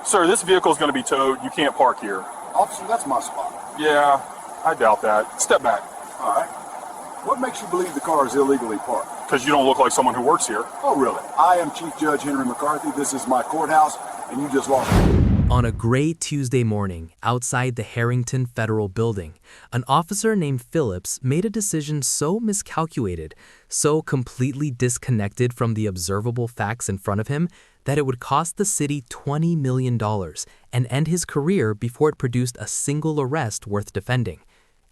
Sir, this vehicle is going to be towed. You can't park here. Officer, that's my spot. Yeah, I doubt that. Step back. All right. What makes you believe the car is illegally parked? Because you don't look like someone who works here. Oh, really? I am Chief Judge Henry McCarthy. This is my courthouse, and you just lost me. On a gray Tuesday morning, outside the Harrington Federal Building, an officer named Phillips made a decision so miscalculated, so completely disconnected from the observable facts in front of him, that it would cost the city $20 million and end his career before it produced a single arrest worth defending.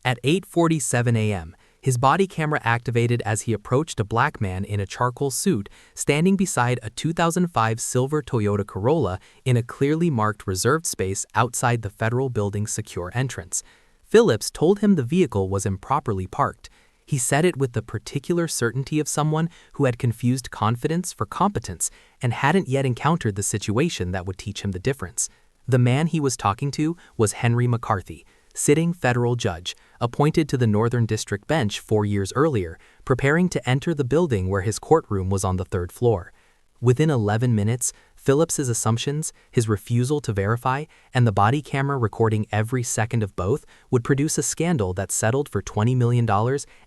At 8:47 a.m., his body camera activated as he approached a black man in a charcoal suit standing beside a 2005 silver Toyota Corolla in a clearly marked reserved space outside the federal building's secure entrance. Phillips told him the vehicle was improperly parked. He said it with the particular certainty of someone who had confused confidence for competence and hadn't yet encountered the situation that would teach him the difference. The man he was talking to was Henry McCarthy, sitting federal judge, appointed to the Northern District Bench 4 years earlier, preparing to enter the building where his courtroom was on the 3rd floor. Within 11 minutes, Phillips's assumptions, his refusal to verify, and the body camera recording every second of both would produce a scandal that settled for $20 million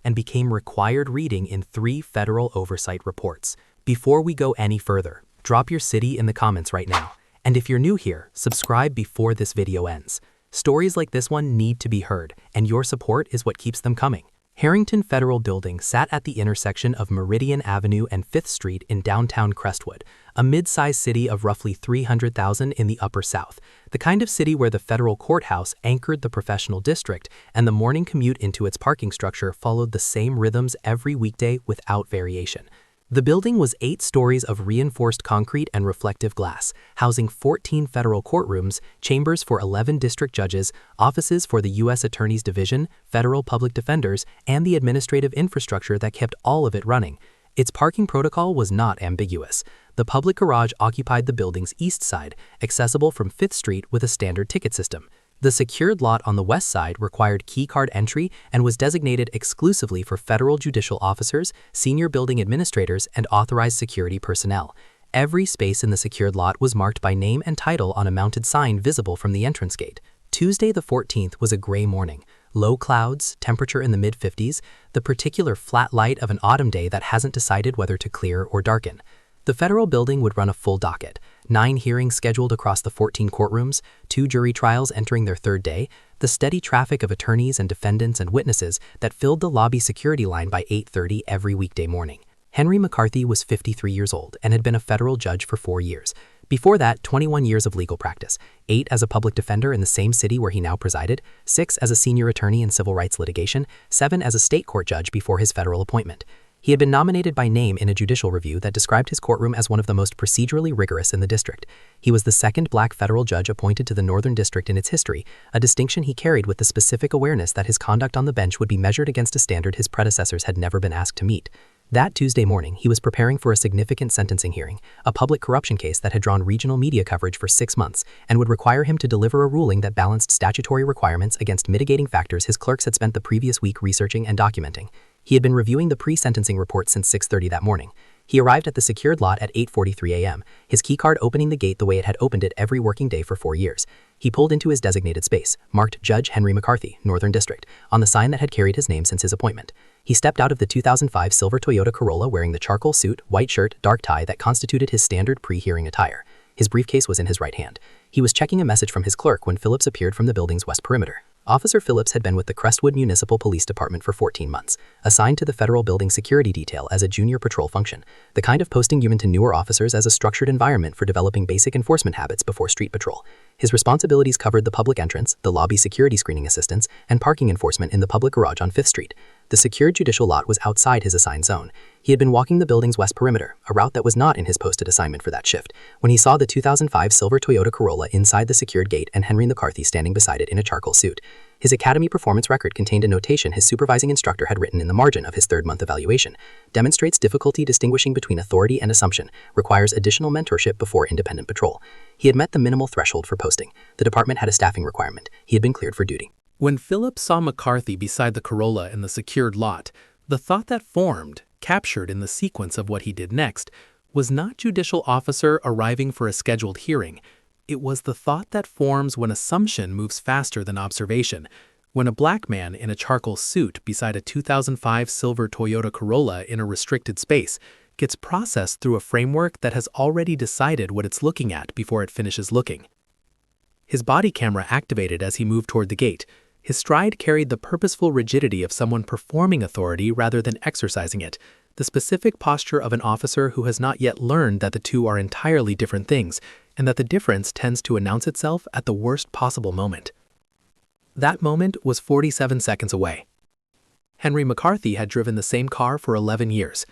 and became required reading in 3 federal oversight reports. Before we go any further, drop your city in the comments right now. And if you're new here, subscribe before this video ends. Stories like this one need to be heard, and your support is what keeps them coming. Harrington Federal Building sat at the intersection of Meridian Avenue and 5th Street in downtown Crestwood, a mid-sized city of roughly 300,000 in the Upper South, the kind of city where the federal courthouse anchored the professional district and the morning commute into its parking structure followed the same rhythms every weekday without variation. The building was 8 stories of reinforced concrete and reflective glass, housing 14 federal courtrooms, chambers for 11 district judges, offices for the U.S. Attorney's Division, federal public defenders, and the administrative infrastructure that kept all of it running. Its parking protocol was not ambiguous. The public garage occupied the building's east side, accessible from 5th Street with a standard ticket system. The secured lot on the west side required keycard entry and was designated exclusively for federal judicial officers, senior building administrators, and authorized security personnel. Every space in the secured lot was marked by name and title on a mounted sign visible from the entrance gate. Tuesday the 14th was a gray morning. Low clouds, temperature in the mid-50s, the particular flat light of an autumn day that hasn't decided whether to clear or darken. The federal building would run a full docket, 9 hearings scheduled across the 14 courtrooms, 2 jury trials entering their 3rd day, the steady traffic of attorneys and defendants and witnesses that filled the lobby security line by 8:30 every weekday morning. Henry McCarthy was 53 years old and had been a federal judge for 4 years. Before that, 21 years of legal practice, 8 as a public defender in the same city where he now presided, 6 as a senior attorney in civil rights litigation, 7 as a state court judge before his federal appointment. He had been nominated by name in a judicial review that described his courtroom as one of the most procedurally rigorous in the district. He was the 2nd black federal judge appointed to the Northern District in its history, a distinction he carried with the specific awareness that his conduct on the bench would be measured against a standard his predecessors had never been asked to meet. That Tuesday morning, he was preparing for a significant sentencing hearing, a public corruption case that had drawn regional media coverage for 6 months and would require him to deliver a ruling that balanced statutory requirements against mitigating factors his clerks had spent the previous week researching and documenting. He had been reviewing the pre-sentencing report since 6:30 that morning. He arrived at the secured lot at 8:43 a.m., his keycard opening the gate the way it had opened it every working day for 4 years. He pulled into his designated space, marked Judge Henry McCarthy, Northern District, on the sign that had carried his name since his appointment. He stepped out of the 2005 silver Toyota Corolla wearing the charcoal suit, white shirt, dark tie that constituted his standard pre-hearing attire. His briefcase was in his right hand. He was checking a message from his clerk when Phillips appeared from the building's west perimeter. Officer Phillips had been with the Crestwood Municipal Police Department for 14 months, assigned to the federal building security detail as a junior patrol function, the kind of posting given to newer officers as a structured environment for developing basic enforcement habits before street patrol. His responsibilities covered the public entrance, the lobby security screening assistance, and parking enforcement in the public garage on 5th Street. The secured judicial lot was outside his assigned zone. He had been walking the building's west perimeter, a route that was not in his posted assignment for that shift, when he saw the 2005 silver Toyota Corolla inside the secured gate and Henry McCarthy standing beside it in a charcoal suit. His academy performance record contained a notation his supervising instructor had written in the margin of his 3rd-month evaluation. Demonstrates difficulty distinguishing between authority and assumption, requires additional mentorship before independent patrol. He had met the minimal threshold for posting. The department had a staffing requirement. He had been cleared for duty. When Phillips saw McCarthy beside the Corolla in the secured lot, the thought that formed, captured in the sequence of what he did next, was not judicial officer arriving for a scheduled hearing, It was the thought that forms when assumption moves faster than observation. When a black man in a charcoal suit beside a 2005 silver Toyota Corolla in a restricted space gets processed through a framework that has already decided what it's looking at before it finishes looking. His body camera activated as he moved toward the gate. His stride carried the purposeful rigidity of someone performing authority rather than exercising it, the specific posture of an officer who has not yet learned that the two are entirely different things, and that the difference tends to announce itself at the worst possible moment. That moment was 47 seconds away. Henry McCarthy had driven the same car for 11 years,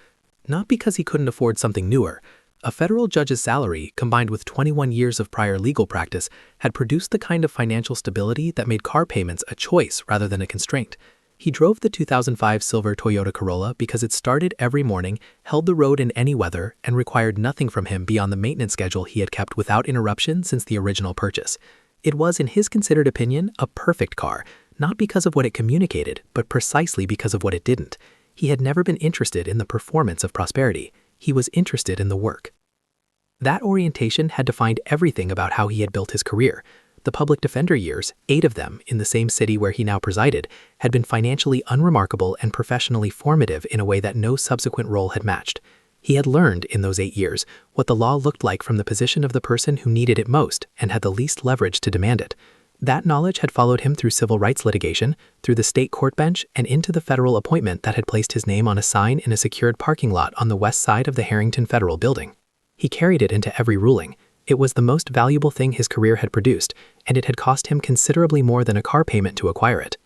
not because he couldn't afford something newer. A federal judge's salary, combined with 21 years of prior legal practice, had produced the kind of financial stability that made car payments a choice rather than a constraint. He drove the 2005 silver Toyota Corolla because it started every morning, held the road in any weather, and required nothing from him beyond the maintenance schedule he had kept without interruption since the original purchase. It was, in his considered opinion, a perfect car, not because of what it communicated, but precisely because of what it didn't. He had never been interested in the performance of prosperity. He was interested in the work. That orientation had defined everything about how he had built his career. The public defender years, 8 of them in the same city where he now presided, had been financially unremarkable and professionally formative in a way that no subsequent role had matched. He had learned in those 8 years what the law looked like from the position of the person who needed it most and had the least leverage to demand it. That knowledge had followed him through civil rights litigation, through the state court bench, and into the federal appointment that had placed his name on a sign in a secured parking lot on the west side of the Harrington Federal Building. He carried it into every ruling. It was the most valuable thing his career had produced, and it had cost him considerably more than a car payment to acquire it.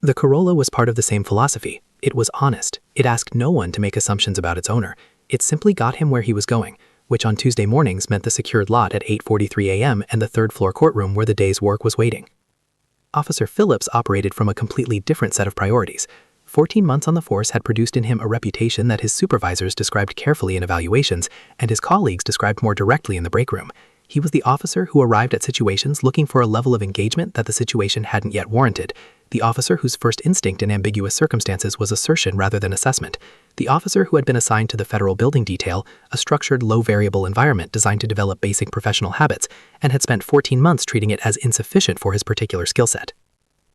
The Corolla was part of the same philosophy. It was honest. It asked no one to make assumptions about its owner. It simply got him where he was going, which on Tuesday mornings meant the secured lot at 8:43 a.m. and the third-floor courtroom where the day's work was waiting. Officer Phillips operated from a completely different set of priorities. 14 months on the force had produced in him a reputation that his supervisors described carefully in evaluations and his colleagues described more directly in the break room. He was the officer who arrived at situations looking for a level of engagement that the situation hadn't yet warranted, the officer whose first instinct in ambiguous circumstances was assertion rather than assessment, the officer who had been assigned to the federal building detail, a structured, low-variable environment designed to develop basic professional habits, and had spent 14 months treating it as insufficient for his particular skill set.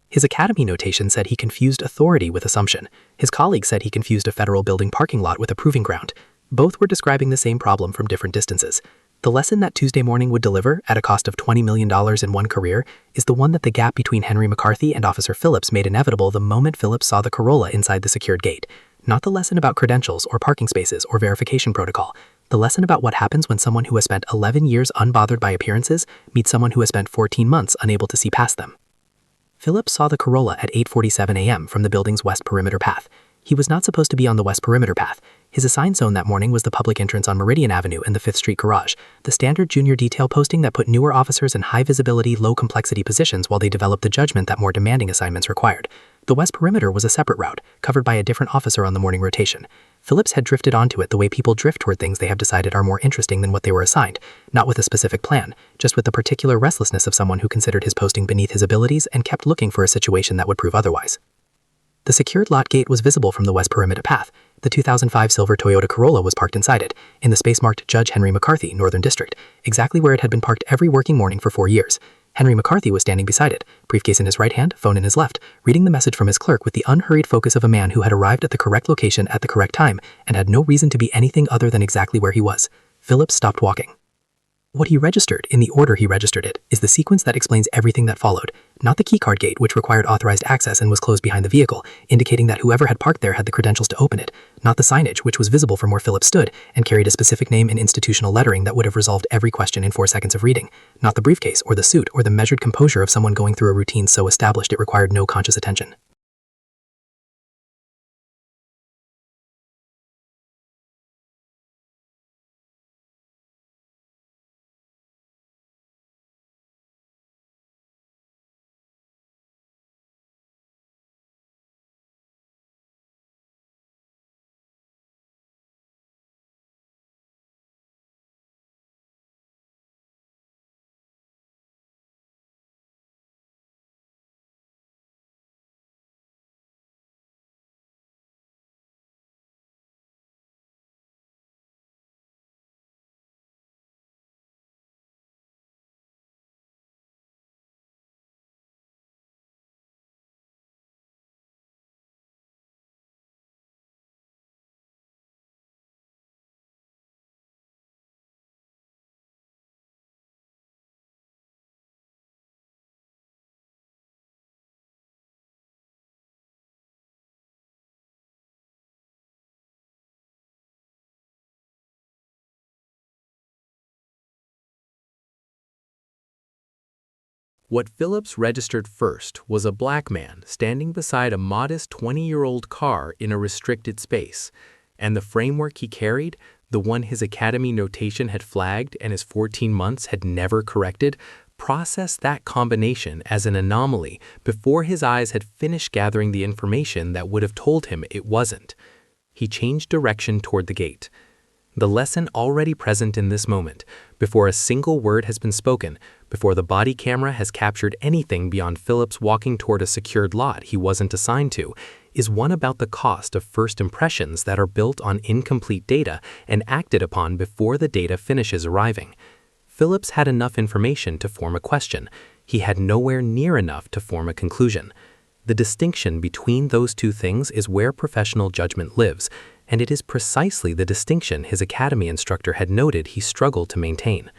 His academy notation said he confused authority with assumption. His colleague said he confused a federal building parking lot with a proving ground. Both were describing the same problem from different distances. The lesson that Tuesday morning would deliver, at a cost of $20 million in one career, is the one that the gap between Henry McCarthy and Officer Phillips made inevitable the moment Phillips saw the Corolla inside the secured gate. Not the lesson about credentials or parking spaces or verification protocol. The lesson about what happens when someone who has spent 11 years unbothered by appearances meets someone who has spent 14 months unable to see past them. Phillips saw the Corolla at 8:47 a.m. from the building's west perimeter path. He was not supposed to be on the west perimeter path. His assigned zone that morning was the public entrance on Meridian Avenue and the 5th Street garage, the standard junior detail posting that put newer officers in high-visibility, low-complexity positions while they developed the judgment that more demanding assignments required. The west perimeter was a separate route, covered by a different officer on the morning rotation. Phillips had drifted onto it the way people drift toward things they have decided are more interesting than what they were assigned, not with a specific plan, just with the particular restlessness of someone who considered his posting beneath his abilities and kept looking for a situation that would prove otherwise. The secured lot gate was visible from the west perimeter path. The 2005 silver Toyota Corolla was parked inside it, in the space marked Judge Henry McCarthy, Northern District, exactly where it had been parked every working morning for 4 years. Henry McCarthy was standing beside it, briefcase in his right hand, phone in his left, reading the message from his clerk with the unhurried focus of a man who had arrived at the correct location at the correct time and had no reason to be anything other than exactly where he was. Phillips stopped walking. What he registered, in the order he registered it, is the sequence that explains everything that followed, not the keycard gate, which required authorized access and was closed behind the vehicle, indicating that whoever had parked there had the credentials to open it, not the signage, which was visible from where Phillips stood and carried a specific name in institutional lettering that would have resolved every question in 4 seconds of reading, not the briefcase or the suit or the measured composure of someone going through a routine so established it required no conscious attention. What Phillips registered first was a black man standing beside a modest 20-year-old car in a restricted space, and the framework he carried, the one his academy notation had flagged and his 14 months had never corrected, processed that combination as an anomaly before his eyes had finished gathering the information that would have told him it wasn't. He changed direction toward the gate. The lesson already present in this moment, before a single word has been spoken, before the body camera has captured anything beyond Phillips walking toward a secured lot he wasn't assigned to, is one about the cost of first impressions that are built on incomplete data and acted upon before the data finishes arriving. Phillips had enough information to form a question. He had nowhere near enough to form a conclusion. The distinction between those two things is where professional judgment lives, and it is precisely the distinction his academy instructor had noted he struggled to maintain.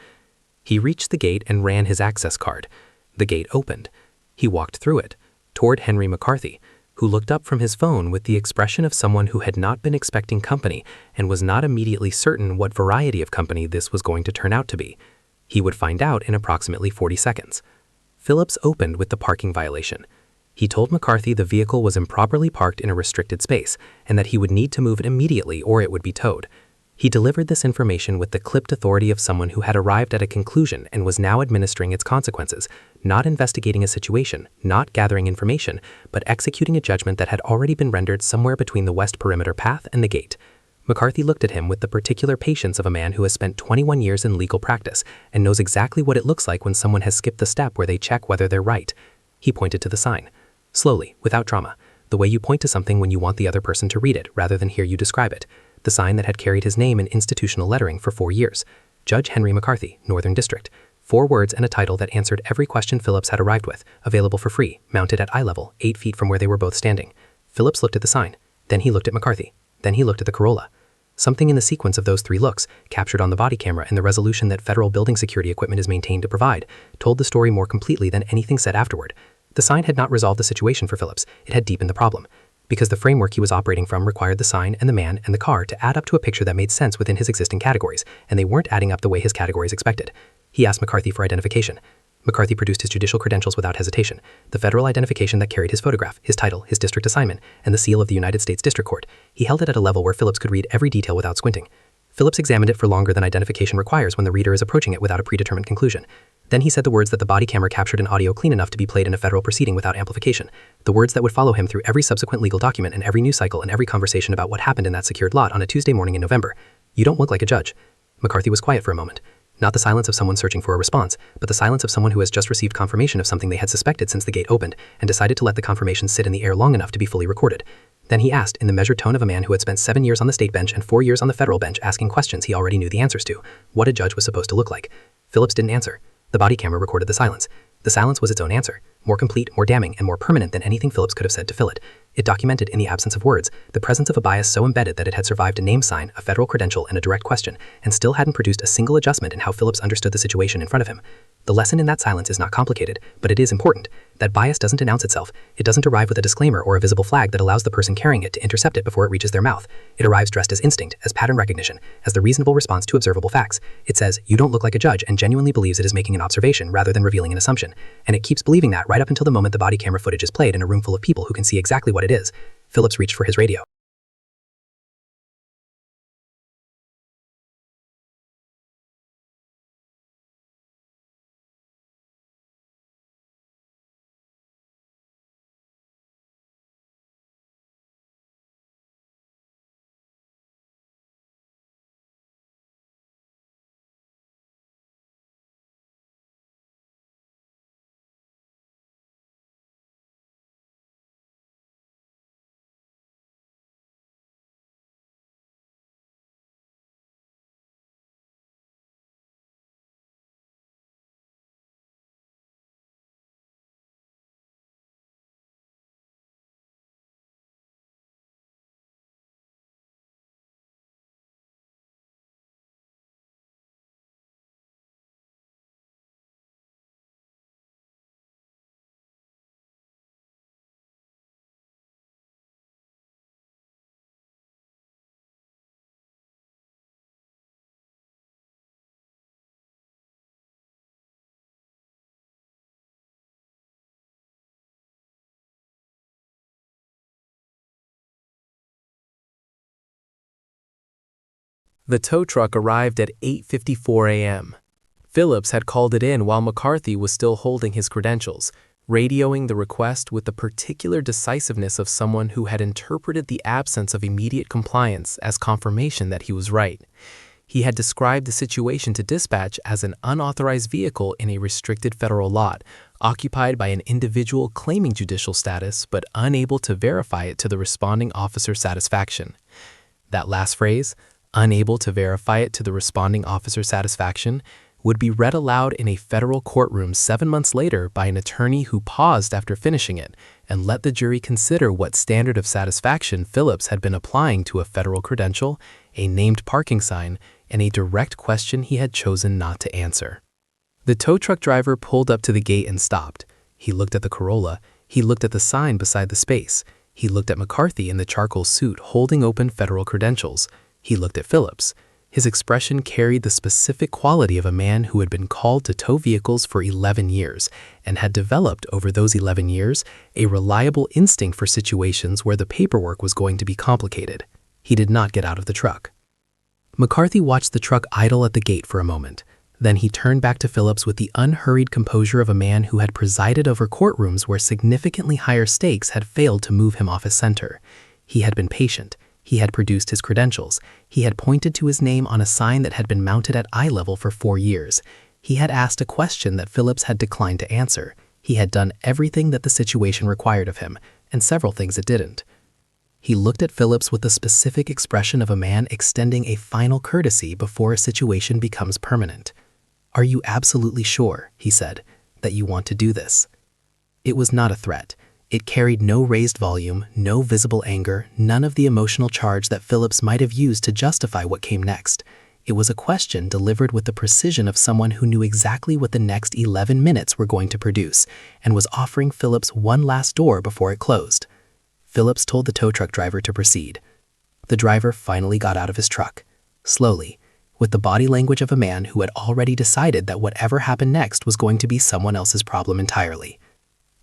He reached the gate and ran his access card. The gate opened. He walked through it, toward Henry McCarthy, who looked up from his phone with the expression of someone who had not been expecting company and was not immediately certain what variety of company this was going to turn out to be. He would find out in approximately 40 seconds. Phillips opened with the parking violation. He told McCarthy the vehicle was improperly parked in a restricted space and that he would need to move it immediately or it would be towed. He delivered this information with the clipped authority of someone who had arrived at a conclusion and was now administering its consequences, not investigating a situation, not gathering information, but executing a judgment that had already been rendered somewhere between the west perimeter path and the gate. McCarthy looked at him with the particular patience of a man who has spent 21 years in legal practice and knows exactly what it looks like when someone has skipped the step where they check whether they're right. He pointed to the sign. Slowly, without drama, the way you point to something when you want the other person to read it rather than hear you describe it. The sign that had carried his name in institutional lettering for 4 years. Judge Henry McCarthy, Northern District. 4 words and a title that answered every question Phillips had arrived with, available for free, mounted at eye level, 8 feet from where they were both standing. Phillips looked at the sign. Then he looked at McCarthy. Then he looked at the Corolla. Something in the sequence of those 3 looks, captured on the body camera and the resolution that federal building security equipment is maintained to provide, told the story more completely than anything said afterward. The sign had not resolved the situation for Phillips. It had deepened the problem. Because the framework he was operating from required the sign and the man and the car to add up to a picture that made sense within his existing categories, and they weren't adding up the way his categories expected. He asked McCarthy for identification. McCarthy produced his judicial credentials without hesitation, the federal identification that carried his photograph, his title, his district assignment, and the seal of the United States District Court. He held it at a level where Phillips could read every detail without squinting. Phillips examined it for longer than identification requires when the reader is approaching it without a predetermined conclusion. Then he said the words that the body camera captured in audio clean enough to be played in a federal proceeding without amplification, the words that would follow him through every subsequent legal document and every news cycle and every conversation about what happened in that secured lot on a Tuesday morning in November. "You don't look like a judge." McCarthy was quiet for a moment. Not the silence of someone searching for a response, but the silence of someone who has just received confirmation of something they had suspected since the gate opened and decided to let the confirmation sit in the air long enough to be fully recorded. Then he asked, in the measured tone of a man who had spent 7 years on the state bench and 4 years on the federal bench asking questions he already knew the answers to, what a judge was supposed to look like. Phillips didn't answer. The body camera recorded the silence. The silence was its own answer, more complete, more damning, and more permanent than anything Phillips could have said to fill it. It documented, in the absence of words, the presence of a bias so embedded that it had survived a name sign, a federal credential, and a direct question, and still hadn't produced a single adjustment in how Phillips understood the situation in front of him. The lesson in that silence is not complicated, but it is important. That bias doesn't announce itself. It doesn't arrive with a disclaimer or a visible flag that allows the person carrying it to intercept it before it reaches their mouth. It arrives dressed as instinct, as pattern recognition, as the reasonable response to observable facts. It says, "You don't look like a judge," and genuinely believes it is making an observation rather than revealing an assumption. And it keeps believing that right up until the moment the body camera footage is played in a room full of people who can see exactly what it is. Phillips reached for his radio. The tow truck arrived at 8:54 a.m. Phillips had called it in while McCarthy was still holding his credentials, radioing the request with the particular decisiveness of someone who had interpreted the absence of immediate compliance as confirmation that he was right. He had described the situation to dispatch as an unauthorized vehicle in a restricted federal lot, occupied by an individual claiming judicial status but unable to verify it to the responding officer's satisfaction. That last phrase, unable to verify it to the responding officer's satisfaction, would be read aloud in a federal courtroom 7 months later by an attorney who paused after finishing it and let the jury consider what standard of satisfaction Phillips had been applying to a federal credential, a named parking sign, and a direct question he had chosen not to answer. The tow truck driver pulled up to the gate and stopped. He looked at the Corolla. He looked at the sign beside the space. He looked at McCarthy in the charcoal suit holding open federal credentials. He looked at Phillips. His expression carried the specific quality of a man who had been called to tow vehicles for 11 years and had developed over those 11 years a reliable instinct for situations where the paperwork was going to be complicated. He did not get out of the truck. McCarthy watched the truck idle at the gate for a moment. Then he turned back to Phillips with the unhurried composure of a man who had presided over courtrooms where significantly higher stakes had failed to move him off his center. He had been patient. He had produced his credentials. He had pointed to his name on a sign that had been mounted at eye level for 4 years. He had asked a question that Phillips had declined to answer. He had done everything that the situation required of him, and several things it didn't. He looked at Phillips with the specific expression of a man extending a final courtesy before a situation becomes permanent. "Are you absolutely sure," he said, "that you want to do this?" It was not a threat. It carried no raised volume, no visible anger, none of the emotional charge that Phillips might have used to justify what came next. It was a question delivered with the precision of someone who knew exactly what the next 11 minutes were going to produce and was offering Phillips one last door before it closed. Phillips told the tow truck driver to proceed. The driver finally got out of his truck, slowly, with the body language of a man who had already decided that whatever happened next was going to be someone else's problem entirely.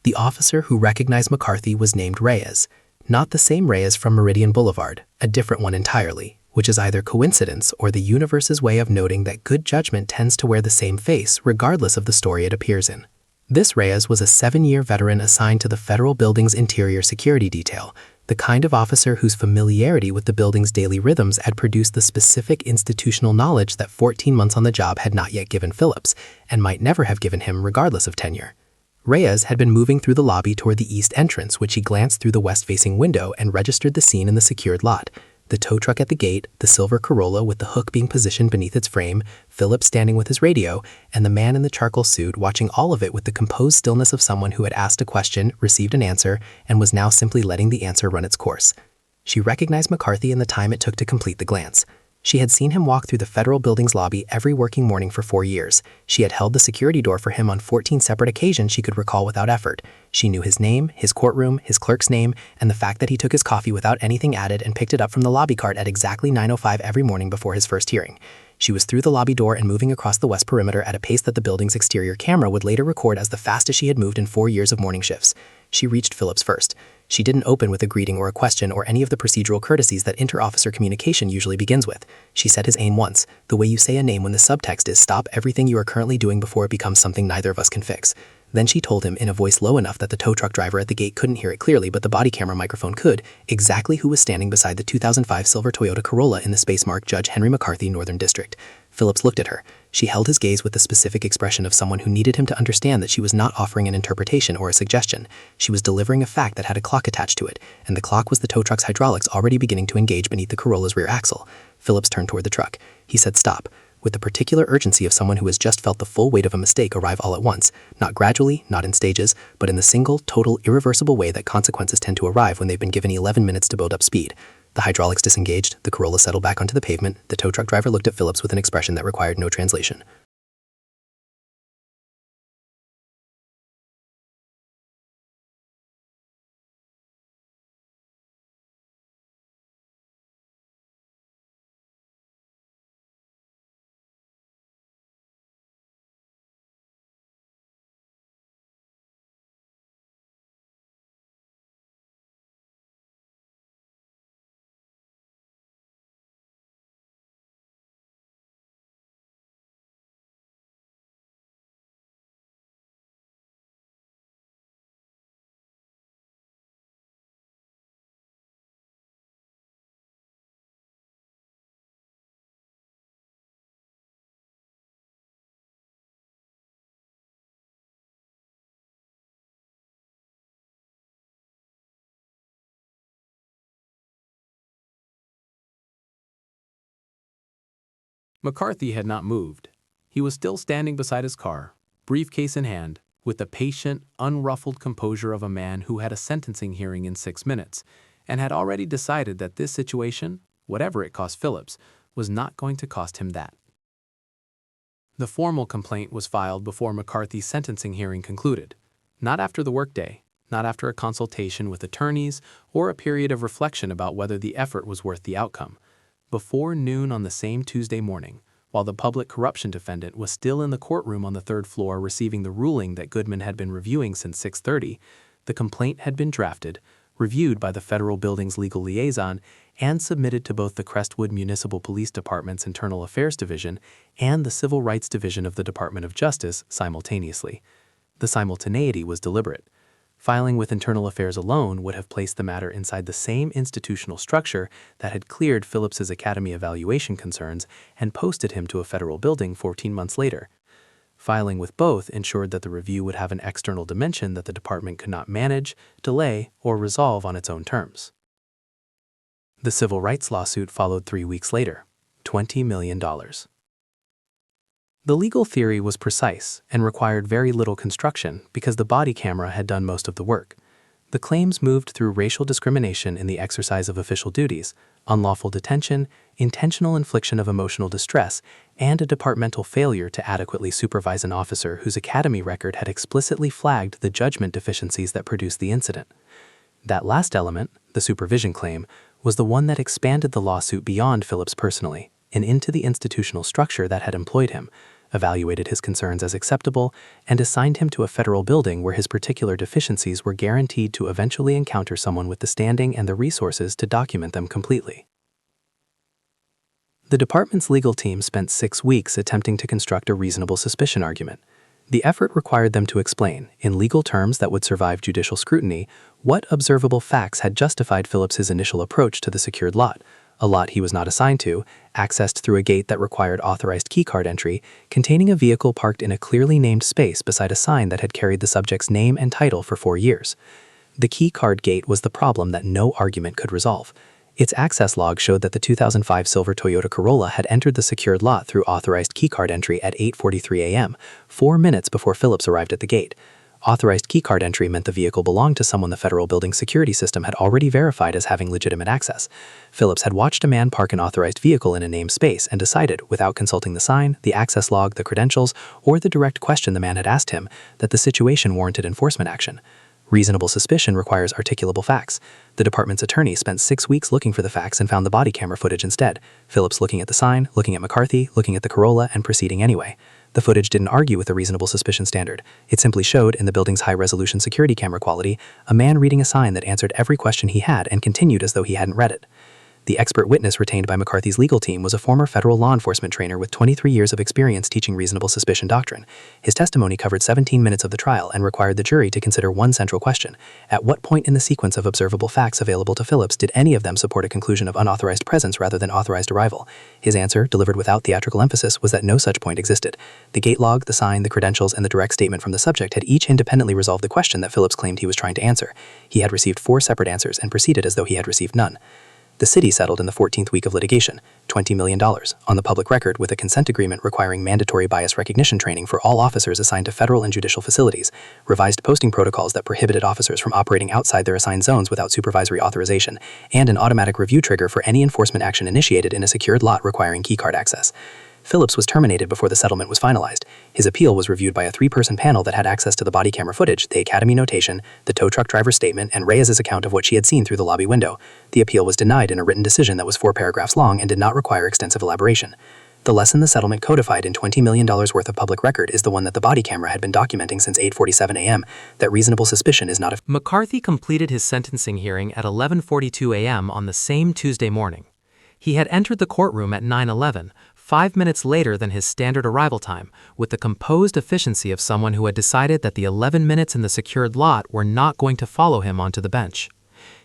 The officer who recognized McCarthy was named Reyes, not the same Reyes from Meridian Boulevard, a different one entirely, which is either coincidence or the universe's way of noting that good judgment tends to wear the same face regardless of the story it appears in. This Reyes was a 7-year veteran assigned to the federal building's interior security detail, the kind of officer whose familiarity with the building's daily rhythms had produced the specific institutional knowledge that 14 months on the job had not yet given Phillips, and might never have given him regardless of tenure. Reyes had been moving through the lobby toward the east entrance, which he glanced through the west-facing window and registered the scene in the secured lot. The tow truck at the gate, the silver Corolla with the hook being positioned beneath its frame, Phillips standing with his radio, and the man in the charcoal suit watching all of it with the composed stillness of someone who had asked a question, received an answer, and was now simply letting the answer run its course. She recognized McCarthy in the time it took to complete the glance. She had seen him walk through the federal building's lobby every working morning for 4 years. She had held the security door for him on 14 separate occasions she could recall without effort. She knew his name, his courtroom, his clerk's name, and the fact that he took his coffee without anything added and picked it up from the lobby cart at exactly 9:05 every morning before his first hearing. She was through the lobby door and moving across the west perimeter at a pace that the building's exterior camera would later record as the fastest she had moved in 4 years of morning shifts. She reached Phillips first. She didn't open with a greeting or a question or any of the procedural courtesies that inter-officer communication usually begins with. She said his aim once, the way you say a name when the subtext is stop everything you are currently doing before it becomes something neither of us can fix. Then she told him in a voice low enough that the tow truck driver at the gate couldn't hear it clearly but the body camera microphone could, exactly who was standing beside the 2005 silver Toyota Corolla in the space marked Judge Henry McCarthy, Northern District. Phillips looked at her. She held his gaze with the specific expression of someone who needed him to understand that she was not offering an interpretation or a suggestion. She was delivering a fact that had a clock attached to it, and the clock was the tow truck's hydraulics already beginning to engage beneath the Corolla's rear axle. Phillips turned toward the truck. He said stop, with the particular urgency of someone who has just felt the full weight of a mistake arrive all at once, not gradually, not in stages, but in the single, total, irreversible way that consequences tend to arrive when they've been given 11 minutes to build up speed. The hydraulics disengaged, the Corolla settled back onto the pavement, the tow truck driver looked at Phillips with an expression that required no translation. McCarthy had not moved. He was still standing beside his car, briefcase in hand, with the patient, unruffled composure of a man who had a sentencing hearing in 6 minutes and had already decided that this situation, whatever it cost Phillips, was not going to cost him that. The formal complaint was filed before McCarthy's sentencing hearing concluded, not after the workday, not after a consultation with attorneys or a period of reflection about whether the effort was worth the outcome. Before noon on the same Tuesday morning, while the public corruption defendant was still in the courtroom on the 3rd floor receiving the ruling that Goodman had been reviewing since 6:30, the complaint had been drafted, reviewed by the federal building's legal liaison, and submitted to both the Crestwood Municipal Police Department's Internal Affairs Division and the Civil Rights Division of the Department of Justice simultaneously. The simultaneity was deliberate. Filing with Internal Affairs alone would have placed the matter inside the same institutional structure that had cleared Phillips's academy evaluation concerns and posted him to a federal building 14 months later. Filing with both ensured that the review would have an external dimension that the department could not manage, delay, or resolve on its own terms. The civil rights lawsuit followed 3 weeks later, $20 million. The legal theory was precise and required very little construction because the body camera had done most of the work. The claims moved through racial discrimination in the exercise of official duties, unlawful detention, intentional infliction of emotional distress, and a departmental failure to adequately supervise an officer whose academy record had explicitly flagged the judgment deficiencies that produced the incident. That last element, the supervision claim, was the one that expanded the lawsuit beyond Phillips personally and into the institutional structure that had employed him, evaluated his concerns as acceptable, and assigned him to a federal building where his particular deficiencies were guaranteed to eventually encounter someone with the standing and the resources to document them completely. The department's legal team spent 6 weeks attempting to construct a reasonable suspicion argument. The effort required them to explain, in legal terms that would survive judicial scrutiny, what observable facts had justified Phillips's initial approach to the secured lot, a lot he was not assigned to, accessed through a gate that required authorized keycard entry, containing a vehicle parked in a clearly named space beside a sign that had carried the subject's name and title for 4 years. The keycard gate was the problem that no argument could resolve. Its access log showed that the 2005 silver Toyota Corolla had entered the secured lot through authorized keycard entry at 8:43 a.m., 4 minutes before Phillips arrived at the gate. Authorized keycard entry meant the vehicle belonged to someone the federal building security system had already verified as having legitimate access. Phillips had watched a man park an authorized vehicle in a named space and decided, without consulting the sign, the access log, the credentials, or the direct question the man had asked him, that the situation warranted enforcement action. Reasonable suspicion requires articulable facts. The department's attorney spent 6 weeks looking for the facts and found the body camera footage instead. Phillips looking at the sign, looking at McCarthy, looking at the Corolla, and proceeding anyway. The footage didn't argue with the reasonable suspicion standard. It simply showed, in the building's high-resolution security camera quality, a man reading a sign that answered every question he had and continued as though he hadn't read it. The expert witness retained by McCarthy's legal team was a former federal law enforcement trainer with 23 years of experience teaching reasonable suspicion doctrine. His testimony covered 17 minutes of the trial and required the jury to consider one central question. At what point in the sequence of observable facts available to Phillips did any of them support a conclusion of unauthorized presence rather than authorized arrival? His answer, delivered without theatrical emphasis, was that no such point existed. The gate log, the sign, the credentials, and the direct statement from the subject had each independently resolved the question that Phillips claimed he was trying to answer. He had received 4 separate answers and proceeded as though he had received none. The city settled in the 14th week of litigation, $20 million, on the public record with a consent agreement requiring mandatory bias recognition training for all officers assigned to federal and judicial facilities, revised posting protocols that prohibited officers from operating outside their assigned zones without supervisory authorization, and an automatic review trigger for any enforcement action initiated in a secured lot requiring keycard access. Phillips was terminated before the settlement was finalized. His appeal was reviewed by a 3-person panel that had access to the body camera footage, the academy notation, the tow truck driver's statement, and Reyes's account of what she had seen through the lobby window. The appeal was denied in a written decision that was 4 paragraphs long and did not require extensive elaboration. The lesson the settlement codified in $20 million worth of public record is the one that the body camera had been documenting since 8:47 a.m., that reasonable suspicion is not a... McCarthy completed his sentencing hearing at 11:42 a.m. on the same Tuesday morning. He had entered the courtroom at 9:11, 5 minutes later than his standard arrival time, with the composed efficiency of someone who had decided that the 11 minutes in the secured lot were not going to follow him onto the bench.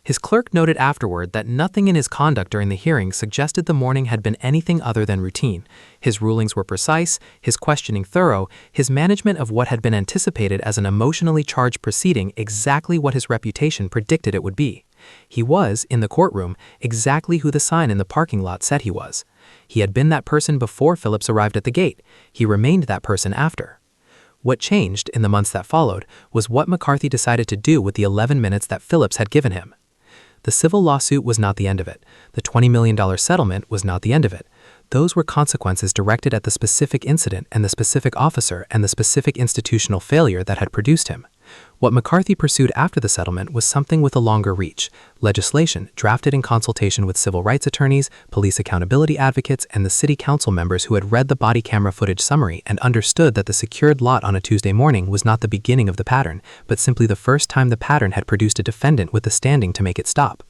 His clerk noted afterward that nothing in his conduct during the hearing suggested the morning had been anything other than routine. His rulings were precise, his questioning thorough, his management of what had been anticipated as an emotionally charged proceeding exactly what his reputation predicted it would be. He was, in the courtroom, exactly who the sign in the parking lot said he was. He had been that person before Phillips arrived at the gate. He remained that person after. What changed in the months that followed was what McCarthy decided to do with the 11 minutes that Phillips had given him. The civil lawsuit was not the end of it. The $20 million settlement was not the end of it. Those were consequences directed at the specific incident and the specific officer and the specific institutional failure that had produced him. What McCarthy pursued after the settlement was something with a longer reach: legislation drafted in consultation with civil rights attorneys, police accountability advocates, and the city council members who had read the body camera footage summary and understood that the secured lot on a Tuesday morning was not the beginning of the pattern, but simply the first time the pattern had produced a defendant with the standing to make it stop.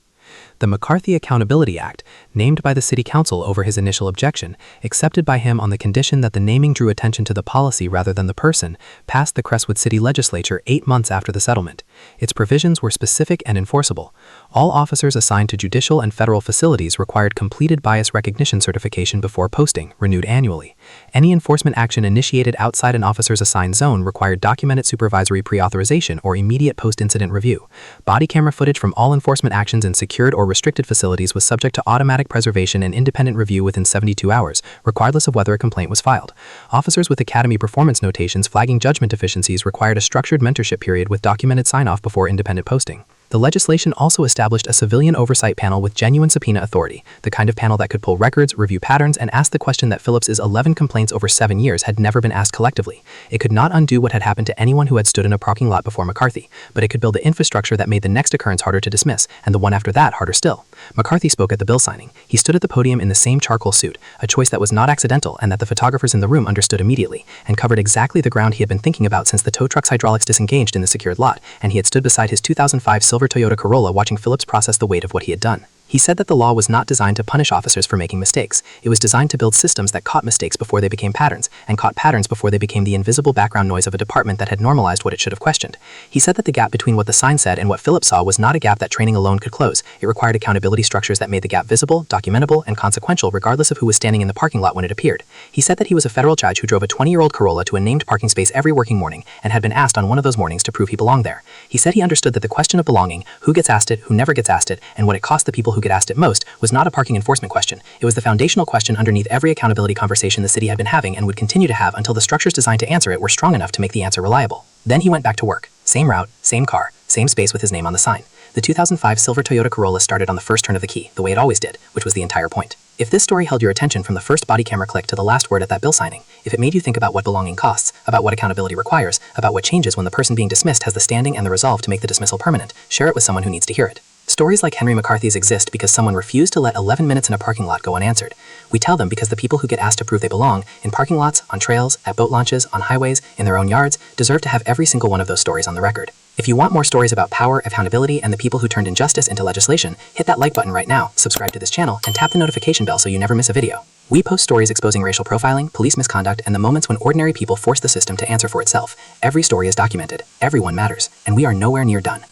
The McCarthy Accountability Act, named by the City Council over his initial objection, accepted by him on the condition that the naming drew attention to the policy rather than the person, passed the Crestwood City Legislature 8 months after the settlement. Its provisions were specific and enforceable. All officers assigned to judicial and federal facilities required completed bias recognition certification before posting, renewed annually. Any enforcement action initiated outside an officer's assigned zone required documented supervisory pre-authorization or immediate post-incident review. Body camera footage from all enforcement actions in secured or restricted facilities was subject to automatic preservation and independent review within 72 hours, regardless of whether a complaint was filed. Officers with Academy performance notations flagging judgment deficiencies required a structured mentorship period with documented sign-off before independent posting. The legislation also established a civilian oversight panel with genuine subpoena authority, the kind of panel that could pull records, review patterns, and ask the question that Phillips's 11 complaints over 7 years had never been asked collectively. It could not undo what had happened to anyone who had stood in a parking lot before McCarthy, but it could build the infrastructure that made the next occurrence harder to dismiss, and the one after that harder still. McCarthy spoke at the bill signing. He stood at the podium in the same charcoal suit, a choice that was not accidental and that the photographers in the room understood immediately, and covered exactly the ground he had been thinking about since the tow truck's hydraulics disengaged in the secured lot, and he had stood beside his 2005 silver Toyota Corolla watching Phillips process the weight of what he had done. He said that the law was not designed to punish officers for making mistakes. It was designed to build systems that caught mistakes before they became patterns, and caught patterns before they became the invisible background noise of a department that had normalized what it should have questioned. He said that the gap between what the sign said and what Phillips saw was not a gap that training alone could close. It required accountability structures that made the gap visible, documentable, and consequential regardless of who was standing in the parking lot when it appeared. He said that he was a federal judge who drove a 20-year-old Corolla to a named parking space every working morning and had been asked on one of those mornings to prove he belonged there. He said he understood that the question of belonging, who gets asked it, who never gets asked it, and what it cost the people who get asked it most, was not a parking enforcement question. It was the foundational question underneath every accountability conversation the city had been having and would continue to have until the structures designed to answer it were strong enough to make the answer reliable. Then he went back to work. Same route, same car, same space with his name on the sign. The 2005 silver Toyota Corolla started on the first turn of the key, the way it always did, which was the entire point. If this story held your attention from the first body camera click to the last word at that bill signing, if it made you think about what belonging costs, about what accountability requires, about what changes when the person being dismissed has the standing and the resolve to make the dismissal permanent, share it with someone who needs to hear it. Stories like Henry McCarthy's exist because someone refused to let 11 minutes in a parking lot go unanswered. We tell them because the people who get asked to prove they belong, in parking lots, on trails, at boat launches, on highways, in their own yards, deserve to have every single one of those stories on the record. If you want more stories about power, accountability, and the people who turned injustice into legislation, hit that like button right now, subscribe to this channel, and tap the notification bell so you never miss a video. We post stories exposing racial profiling, police misconduct, and the moments when ordinary people force the system to answer for itself. Every story is documented. Everyone matters. And we are nowhere near done.